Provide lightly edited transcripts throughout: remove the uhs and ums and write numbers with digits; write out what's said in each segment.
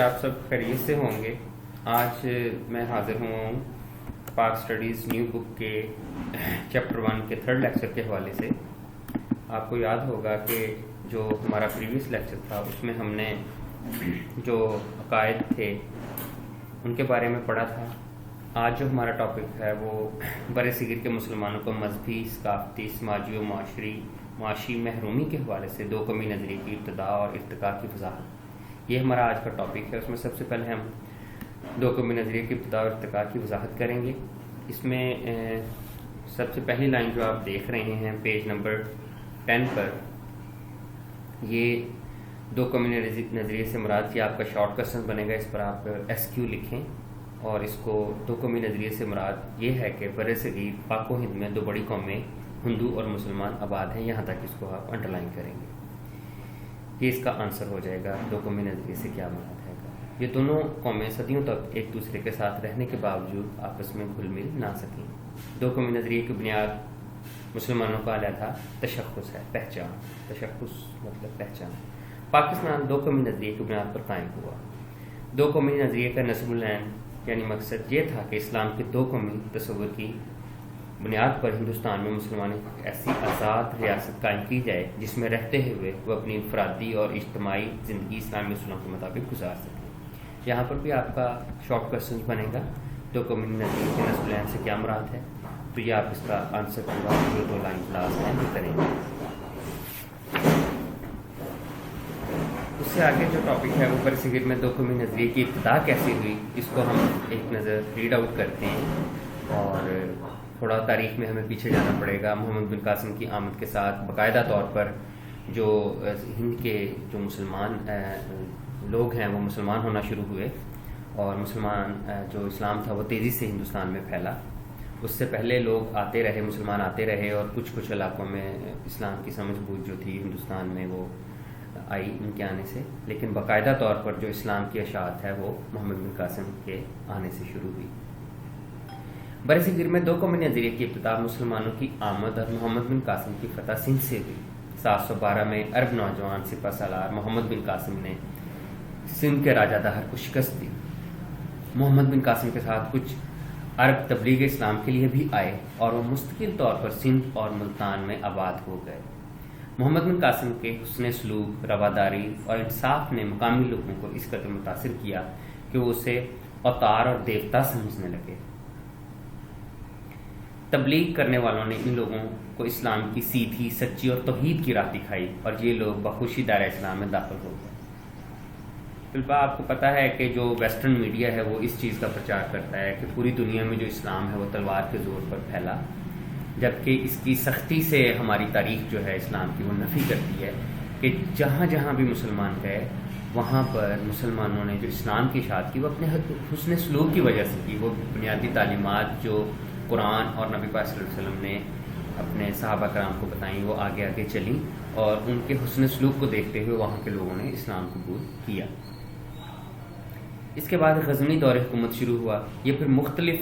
آپ سب خیریت سے ہوں گے۔ آج میں حاضر ہوں پاک سٹڈیز نیو بک کے چیپٹر 1 کے 3rd لیکچر کے حوالے سے۔ آپ کو یاد ہوگا کہ جو ہمارا پریویس لیکچر تھا اس میں ہم نے جو عقائد تھے ان کے بارے میں پڑھا تھا۔ آج جو ہمارا ٹاپک ہے وہ برصغیر کے مسلمانوں کو مذہبی، ثقافتی، سماجی و معاشی محرومی کے حوالے سے دو قومی نظریے کی ابتدا اور ارتقاء کی وضاحت، یہ ہمارا آج کا ٹاپک ہے۔ اس میں سب سے پہلے ہم دو قومی نظریے کی ابتدا اور ارتقاء کی وضاحت کریں گے۔ اس میں سب سے پہلی لائن جو آپ دیکھ رہے ہیں پیج نمبر 10 پر، یہ دو قومی نظریے سے مراد کی آپ کا شارٹ کوسچن بنے گا۔ اس پر آپ SQ لکھیں اور اس کو دو قومی نظریے سے مراد یہ ہے کہ برصغیر پاک و ہند میں دو بڑی قومیں ہندو اور مسلمان آباد ہیں، یہاں تک اس کو آپ انڈرلائن کریں گے۔ یہ اس کا آنسر ہو جائے گا، دو قومی نظریے سے کیا مراد ہے گا۔ یہ دونوں قومیں صدیوں تک ایک دوسرے کے ساتھ رہنے کے باوجود آپس میں گھل مل نہ سکیں۔ دو قومی نظریے کی بنیاد مسلمانوں کا علیحدہ تشخص ہے، پہچان۔ تشخص مطلب پہچان۔ پاکستان دو قومی نظریے کی بنیاد پر قائم ہوا۔ دو قومی نظریے کا نصب العین یعنی مقصد یہ تھا کہ اسلام کے دو قومی تصور کی بنیاد پر ہندوستان میں مسلمانوں کی ایسی آزاد ریاست قائم کی جائے جس میں رہتے ہوئے وہ اپنی انفرادی اور اجتماعی زندگی اسلامی اصولوں کے مطابق گزار سکیں۔ یہاں پر بھی آپ کا شارٹ کوسچن بنے گا، دو قومی نظریے کے نصب العین سے کیا مراد ہے، تو یہ آپ اس کا آنسر پورا جو 2 لائن کلاس ہے وہ کریں گے۔ اس سے آگے جو ٹاپک ہے وہ برصغیر میں دو قومی نظریے کی ابتدا کیسے ہوئی، اس کو ہم ایک نظر ریڈ آؤٹ کرتے ہیں اور تھوڑا تاریخ میں ہمیں پیچھے جانا پڑے گا۔ محمد بن قاسم کی آمد کے ساتھ باقاعدہ طور پر جو ہند کے جو مسلمان لوگ ہیں وہ مسلمان ہونا شروع ہوئے اور جو اسلام تھا وہ تیزی سے ہندوستان میں پھیلا۔ اس سے پہلے لوگ آتے رہے، مسلمان آتے رہے اور کچھ علاقوں میں اسلام کی سمجھ بوجھ جو تھی ہندوستان میں وہ آئی ان کے آنے سے، لیکن باقاعدہ طور پر جو اسلام کی اشاعت ہے وہ محمد بن قاسم کے آنے سے شروع ہوئی۔ برصغیر میں دو قومی نظریے کی ابتدا مسلمانوں کی آمد اور محمد بن قاسم کی فتح سندھ سے ہوئی۔ 712 میں عرب نوجوان سپہ سالار محمد بن قاسم نے سندھ کے راجہ دہر کو شکست دی۔ محمد بن قاسم کے ساتھ کچھ عرب تبلیغ اسلام کے لیے بھی آئے اور وہ مستقل طور پر سندھ اور ملتان میں آباد ہو گئے۔ محمد بن قاسم کے حسن سلوک، رواداری اور انصاف نے مقامی لوگوں کو اس قدر متاثر کیا کہ وہ اسے اوتار اور دیوتا سمجھنے لگے۔ تبلیغ کرنے والوں نے ان لوگوں کو اسلام کی سیدھی، سچی اور توحید کی راہ دکھائی اور یہ لوگ بخوشی دائرہ اسلام میں داخل ہو گئے۔ طلبہ آپ کو پتہ ہے کہ جو ویسٹرن میڈیا ہے وہ اس چیز کا پرچار کرتا ہے کہ پوری دنیا میں جو اسلام ہے وہ تلوار کے زور پر پھیلا، جبکہ اس کی سختی سے ہماری تاریخ جو ہے اسلام کی وہ نفی کرتی ہے کہ جہاں جہاں بھی مسلمان گئے وہاں پر مسلمانوں نے جو اسلام کی اشاعت کی وہ اپنے حسن سلوک کی وجہ سے کی۔ وہ بنیادی تعلیمات جو قرآن اور نبی پاک صلی اللہ علیہ وسلم نے اپنے صحابہ کرام کو بتائیں وہ آگے آگے چلیں اور ان کے حسن سلوک کو دیکھتے ہوئے وہاں کے لوگوں نے اسلام قبول کیا۔ اس کے بعد غزنی دور حکومت شروع ہوا۔ یہ پھر مختلف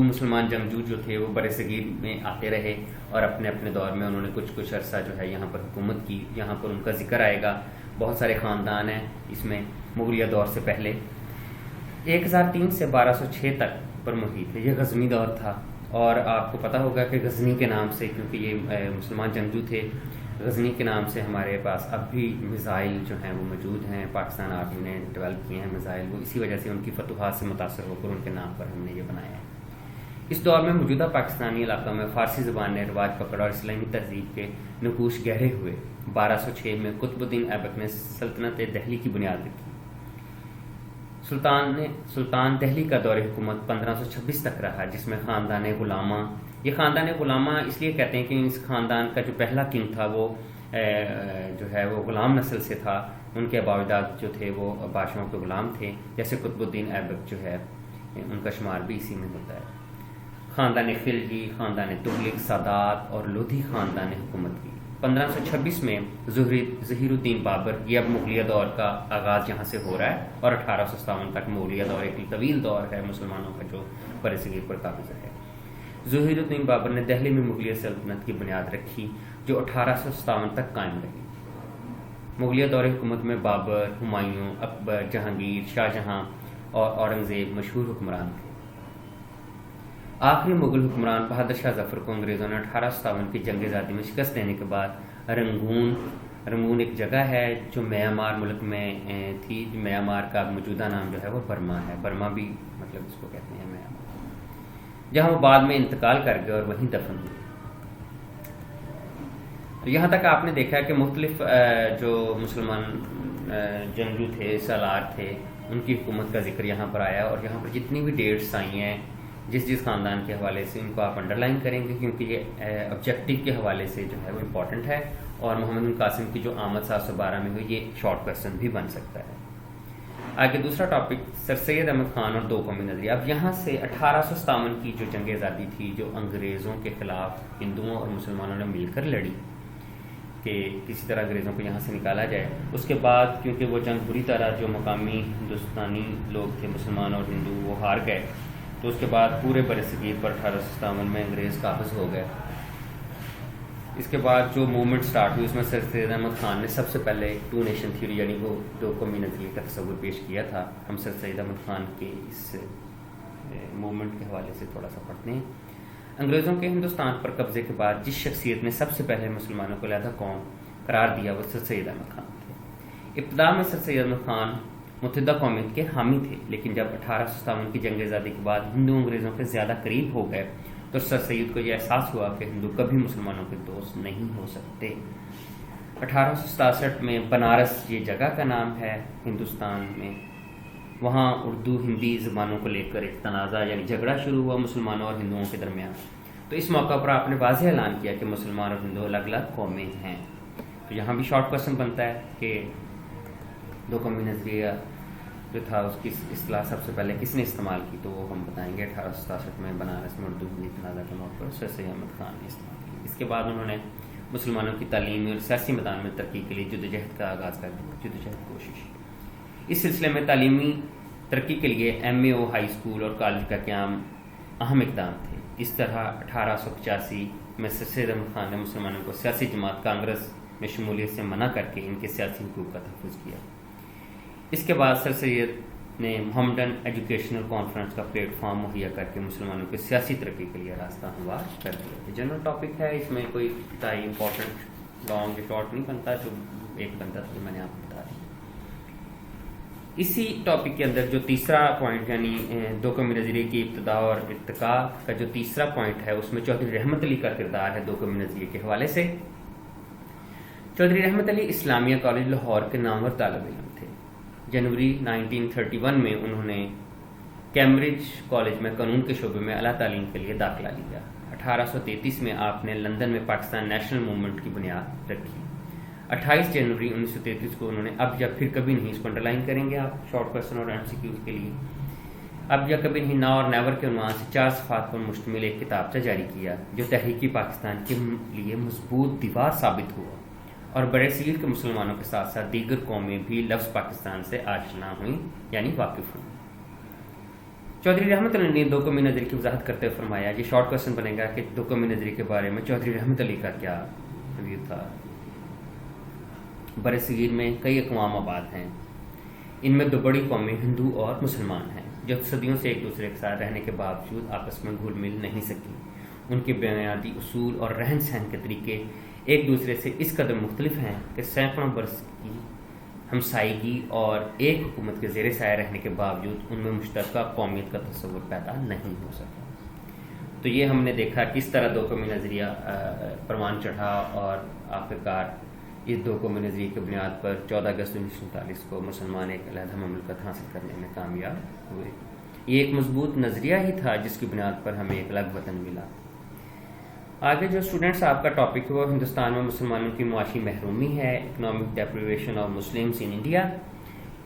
مسلمان جنگجو جو تھے وہ برصغیر میں آتے رہے اور اپنے اپنے دور میں انہوں نے کچھ عرصہ جو ہے یہاں پر حکومت کی۔ یہاں پر ان کا ذکر آئے گا، بہت سارے خاندان ہیں اس میں مغلیہ دور سے پہلے۔ 1003 سے 1206 تک پر محیط ہے، یہ غزنی دور تھا اور آپ کو پتہ ہوگا کہ غزنی کے نام سے، کیونکہ یہ مسلمان جنگجو تھے، غزنی کے نام سے ہمارے پاس اب بھی میزائل جو ہیں وہ موجود ہیں۔ پاکستان آرمی نے ڈیولپ کیے ہیں میزائل، وہ اسی وجہ سے ان کی فتوحات سے متاثر ہو کر ان کے نام پر ہم نے یہ بنایا ہے۔ اس دور میں موجودہ پاکستانی علاقہ میں فارسی زبان نے رواج پکڑا اور اسلامی تہذیب کے نقوش گہرے ہوئے۔ 1206 میں قطب الدین ایبک نے سلطنت دہلی کی بنیاد رکھی۔ سلطان دہلی کا دور حکومت 1526 تک رہا، جس میں خاندان غلامہ، یہ خاندان غلامہ اس لیے کہتے ہیں کہ اس خاندان کا جو پہلا کنگ تھا وہ جو ہے وہ غلام نسل سے تھا۔ ان کے آباء و اجداد جو تھے وہ بادشاہوں کے غلام تھے، جیسے قطب الدین ایبک جو ہے ان کا شمار بھی اسی میں ہوتا ہے۔ خاندان خلجی، خاندان تغلق، سادات اور لودھی خاندان نے حکومت کی۔ 1526 میں ظہیر الدین بابر، یہ اب مغلیہ دور کا آغاز یہاں سے ہو رہا ہے اور 1857 تک مغلیہ دور ایک طویل دور ہے مسلمانوں کا جو برصغیر پر قابض ہے۔ ظہیر الدین بابر نے دہلی میں مغلیہ سلطنت کی بنیاد رکھی جو 1857 تک قائم رہی۔ مغلیہ دور حکومت میں بابر، ہمایوں، اکبر، جہانگیر، شاہ جہاں اور اورنگزیب مشہور حکمران تھے۔ آخری مغل حکمران بہادر شاہ ظفر کو انگریزوں نے 1857 کی جنگ آزادی میں شکست دینے کے بعد رنگون ایک جگہ ہے جو میانمار ملک میں تھی۔ میانمار کا موجودہ نام جو ہے وہ برما ہے، برما بھی مطلب اس کو کہتے ہیں میانمار، جہاں وہ بعد میں انتقال کر گئے اور وہیں دفن ہوئے۔ تو یہاں تک آپ نے دیکھا کہ مختلف جو مسلمان جنگجو تھے، سالار تھے، ان کی حکومت کا ذکر یہاں پر آیا، اور یہاں پر جتنی بھی ڈیٹس آئی ہیں جس خاندان کے حوالے سے، ان کو آپ انڈر لائن کریں گے کیونکہ یہ آبجیکٹو کے حوالے سے جو ہے وہ امپورٹنٹ ہے، اور محمد بن قاسم کی جو آمد 712 میں ہوئی، یہ شارٹ کویسچن بھی بن سکتا ہے۔ آگے دوسرا ٹاپک سر سید احمد خان اور دو قومی نظریہ۔ اب یہاں سے 1857 کی جو جنگ آزادی تھی، جو انگریزوں کے خلاف ہندوؤں اور مسلمانوں نے مل کر لڑی کہ کسی طرح انگریزوں کو یہاں سے نکالا جائے، اس کے بعد کیونکہ وہ جنگ بری طرح جو مقامی ہندوستانی لوگ تھے، مسلمان اور ہندو، وہ ہار گئے، تو اس کے بعد پورے برصغیر پر 1857 میں انگریز قابض ہو گئے۔ اس کے بعد جو موومنٹ سٹارٹ ہوئی، اس میں سر سید احمد خان نے سب سے پہلے ٹو نیشن تھیوری یعنی وہ دو قومی نظریے کا تصور پیش کیا تھا۔ ہم سر سید احمد خان کے اس موومنٹ کے حوالے سے تھوڑا سا پڑھتے ہیں۔ انگریزوں کے ہندوستان پر قبضے کے بعد جس شخصیت نے سب سے پہلے مسلمانوں کو علیحدہ قوم قرار دیا وہ سر سید احمد خان تھے۔ ابتدا میں سر سید احمد خان متحدہ قومیت کے حامی تھے، لیکن جب 1857 کی جنگ آزادی کے بعد ہندو انگریزوں کے زیادہ قریب ہو گئے تو سر سید کو یہ احساس ہوا کہ ہندو کبھی مسلمانوں کے دوست نہیں ہو سکتے۔ 1867 میں بنارس یہ جگہ کا نام ہے ہندوستان میں، وہاں اردو ہندی زبانوں کو لے کر ایک تنازع یعنی جھگڑا شروع ہوا مسلمانوں اور ہندوؤں کے درمیان۔ تو اس موقع پر آپ نے واضح اعلان کیا کہ مسلمان اور ہندو الگ الگ قومیں ہیں۔ تو یہاں بھی شارٹ کویسچن بنتا ہے کہ دو قومی نظریہ جو تھا اس کی اصطلاح سب سے پہلے کس نے استعمال کی، تو وہ ہم بتائیں گے 1867 میں بنارس میں اردو ہندی تنازع کے موقع پر سر سید احمد خان نے استعمال کی۔ اس کے بعد انہوں نے مسلمانوں کی تعلیمی اور سیاسی میدان میں ترقی کے لیے جدوجہد کا آغاز کر دیا، جدوجہد کوشش۔ اس سلسلے میں تعلیمی ترقی کے لیے MAO ہائی اسکول اور کالج کا قیام اہم اقدام تھے۔ اس طرح 1885 میں سر سید احمد خان نے مسلمانوں کو سیاسی جماعت کانگریس میں شمولیت سے منع کر کے ان کے سیاسی حقوق کا تحفظ کیا۔ اس کے بعد سر سید نے محمدن ایجوکیشنل کانفرنس کا پلیٹ فارم مہیا کر کے مسلمانوں کی سیاسی ترقی کے لیے راستہ ہموار کر دیا۔ یہ جنرل ٹاپک ہے، اس میں کوئی انتہائی امپورٹنٹ لانگ یا شارٹ نہیں بنتا، جو ایک بنتا تھا جو میں نے آپ کو بتا دیا۔ اسی ٹاپک کے اندر جو تیسرا پوائنٹ یعنی دو قومی نظریے کی ابتدا اور ارتقاء کا جو تیسرا پوائنٹ ہے، اس میں چودھری رحمت علی کا کردار ہے دو قومی نظریے کے حوالے سے۔ چودھری رحمت علی اسلامیہ کالج لاہور کے نامور طالب علم تھے۔ جنوری 1931 میں انہوں نے کیمبرج کالج میں قانون کے شعبے میں اعلیٰ تعلیم کے لیے داخلہ لیا۔ 1833 میں آپ نے لندن میں پاکستان نیشنل موومنٹ کی بنیاد رکھی۔ 28 جنوری 1933 کو انہوں نے اب یا پھر کبھی نہیں، اس کو انڈر لائن کریں گے آپ شارٹ کویسچن اور MCQs کے لیے، اب یا کبھی نہیں، نا اور نیور کے عنوان سے 4 صفحات پر مشتمل ایک کتابچہ جاری کیا جو تحریکی پاکستان کے لیے مضبوط دیوار ثابت ہوا، اور برے صغیر کے مسلمانوں کے ساتھ ساتھ دیگر قومیں بھی لفظ پاکستان سے آشنا ہوئیں یعنی واقف ہوئیں۔ چودھری رحمت علی نے دو قومی نظریے کی وضاحت کرتے ہوئے فرمایا، یہ شارٹ کویسچن بنے گا کہ دو قومی نظریے کے بارے میں چودھری رحمت علی کا کیا ویو تھا۔ برے صغیر میں کئی اقوام آباد ہیں، ان میں دو بڑی قومیں ہندو اور مسلمان ہیں جو صدیوں سے ایک دوسرے کے ساتھ رہنے کے باوجود آپس میں گھل مل نہیں سکی۔ ان کے بنیادی اصول اور رہن سہن کے طریقے ایک دوسرے سے اس قدر مختلف ہیں کہ سینکڑوں برس کی ہمسائیگی اور ایک حکومت کے زیر سایہ رہنے کے باوجود ان میں مشترکہ قومیت کا تصور پیدا نہیں ہو سکا۔ تو یہ ہم نے دیکھا کس طرح دو قومی نظریہ پروان چڑھا، اور آخرکار اس دو قومی نظریے کی بنیاد پر 14 اگست 1947 کو مسلمان ایک علیحدہ مملکت حاصل کرنے میں کامیاب ہوئے۔ یہ ایک مضبوط نظریہ ہی تھا جس کی بنیاد پر ہمیں ایک الگ وطن ملا۔ آگے جو اسٹوڈنٹس آپ کا ٹاپک ہے وہ ہندوستان میں مسلمانوں کی معاشی محرومی ہے، economic deprivation of Muslims in India.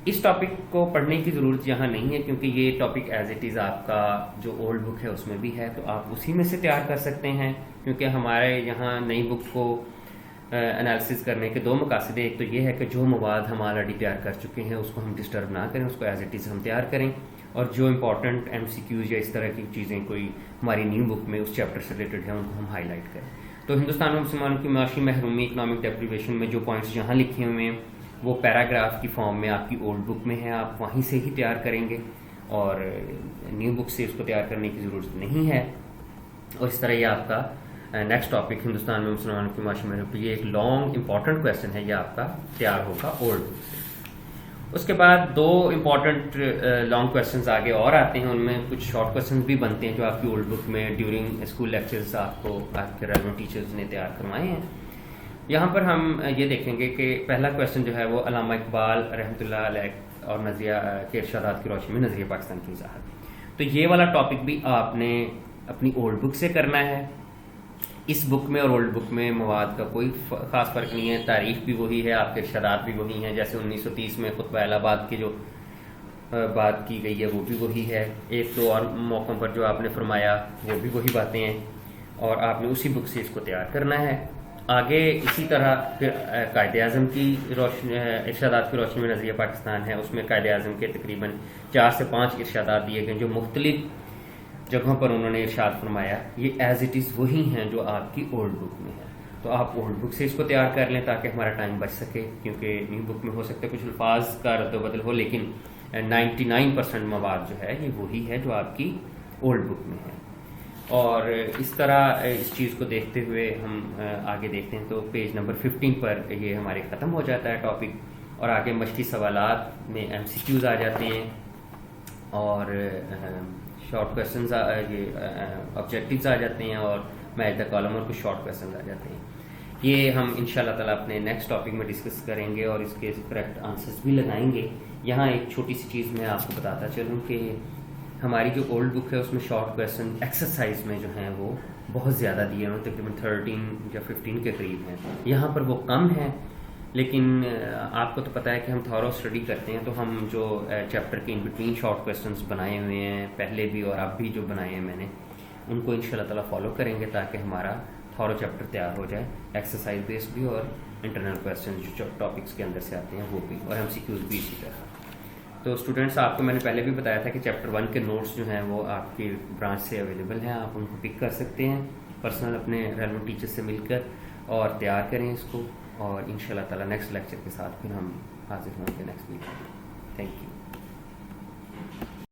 اس ٹاپک کو پڑھنے کی ضرورت یہاں نہیں ہے کیونکہ یہ ٹاپک ایز اٹ از آپ کا جو اولڈ بک ہے اس میں بھی ہے، تو آپ اسی میں سے تیار کر سکتے ہیں، کیونکہ ہمارے یہاں نئی بک کو انالیسس کرنے کے دو مقاصد ہیں۔ ایک تو یہ ہے کہ جو مواد ہم آلریڈی تیار کر چکے ہیں اس کو ہم ڈسٹرب نہ کریں، اس کو ایز اٹ از ہم تیار کریں، اور جو امپورٹنٹ MCQs یا اس طرح کی چیزیں کوئی ہماری نیو بک میں اس چیپٹر سے ریلیٹڈ ہیں ان کو ہم ہائی لائٹ کریں۔ تو ہندوستان میں مسلمانوں کی معاشی محرومی، اکنامک ڈیپریویشن میں جو پوائنٹس یہاں لکھے ہوئے ہیں وہ پیراگراف کی فارم میں آپ کی اولڈ بک میں ہے، آپ وہیں سے ہی تیار کریں گے اور نیو بک سے اس کو تیار کرنے کی ضرورت نہیں ہے. اور اس طرح یہ آپ کا نیکسٹ ٹاپک ہندوستان میں مسلمانوں کی معاشی میں، یہ ایک لانگ امپورٹنٹ کویشچن ہے، یہ آپ کا تیار ہوگا اولڈ بک سے. اس کے بعد 2 امپورٹنٹ لانگ کویشچنز آگے اور آتے ہیں، ان میں کچھ شارٹ کویشچنز بھی بنتے ہیں جو آپ کی اولڈ بک میں ڈیورنگ اسکول لیکچرز آپ کو آپ کے ریلیونٹ ٹیچرز نے تیار کروائے ہیں. یہاں پر ہم یہ دیکھیں گے کہ پہلا کویشچن جو ہے وہ علامہ اقبال رحمۃ اللہ علیہ اور نظریہ کے ارشادات کی روشنی میں نظریہ پاکستان کی وضاحت. تو یہ والا ٹاپک بھی آپ نے اپنی اولڈ بک سے کرنا ہے. اس بک میں اور اولڈ بک میں مواد کا کوئی خاص فرق نہیں ہے، تاریخ بھی وہی ہے، آپ کے ارشادات بھی وہی ہیں، جیسے 1930 میں خطبہ الہ آباد کی جو بات کی گئی ہے وہ بھی وہی ہے. 1-2 اور موقعوں پر جو آپ نے فرمایا وہ بھی وہی باتیں ہیں اور آپ نے اسی بک سے اس کو تیار کرنا ہے. آگے اسی طرح پھر قائد اعظم کی روشنی ارشادات کی روشنی میں نظریہ پاکستان ہے، اس میں قائد اعظم کے تقریباً 4 سے 5 ارشادات دیے گئے جو مختلف جگہوں پر انہوں نے ارشاد فرمایا. یہ ایز اٹ از وہی ہیں جو آپ کی اولڈ بک میں ہے. تو آپ اولڈ بک سے اس کو تیار کر لیں تاکہ ہمارا ٹائم بچ سکے، کیونکہ نیو بک میں ہو سکتا ہے کچھ الفاظ کا رد و بدل ہو، لیکن 99% مواد جو ہے یہ وہی ہے جو آپ کی اولڈ بک میں ہے. اور اس طرح اس چیز کو دیکھتے ہوئے ہم آگے دیکھتے ہیں تو پیج نمبر 15 پر یہ ہمارے ختم ہو جاتا ہے ٹاپک، اور آگے مشقی سوالات میں MCQs آ جاتے ہیں اور شارٹ کویشچنز یہ آبجیکٹیوز آ جاتے ہیں اور میچ دا کالم اور کچھ شارٹ کویشچنز آ جاتے ہیں. یہ ہم ان شاء اللہ تعالیٰ اپنے نیکسٹ ٹاپک میں ڈسکس کریں گے اور اس کے کریکٹ آنسرز بھی لگائیں گے. یہاں ایک چھوٹی سی چیز میں آپ کو بتاتا چلوں کہ ہماری جو اولڈ بک ہے اس میں شارٹ کویشچن ایکسرسائز میں جو ہیں وہ بہت زیادہ دیے ہیں، تقریباً 13 یا 15 کے قریب ہیں. یہاں پر وہ کم ہیں، لیکن آپ کو تو پتہ ہے کہ ہم تھورو اسٹڈی کرتے ہیں، تو ہم جو چیپٹر کے ان بٹوین شارٹ کویشچنز بنائے ہوئے ہیں پہلے بھی اور اب بھی جو بنائے ہیں میں نے، ان کو ان شاء اللہ تعالیٰ فالو کریں گے تاکہ ہمارا تھورو چیپٹر تیار ہو جائے، ایکسرسائز بیس بھی اور انٹرنل کویشچنز جو ٹاپکس کے اندر سے آتے ہیں وہ بھی، اور MCQs بھی اسی طرح. تو اسٹوڈنٹس آپ کو میں نے پہلے بھی بتایا تھا کہ چیپٹر 1 کے نوٹس جو ہیں وہ آپ کی برانچ سے اویلیبل ہیں، آپ ان کو پک کر سکتے ہیں پرسنل اپنے ریلیونٹ ٹیچر سے مل کر اور تیار کریں اس کو. اور ان شاء اللہ تعالیٰ نیکسٹ لیکچر کے ساتھ پھر ہم حاضر ہوں گے نیکسٹ ویک. Thank you.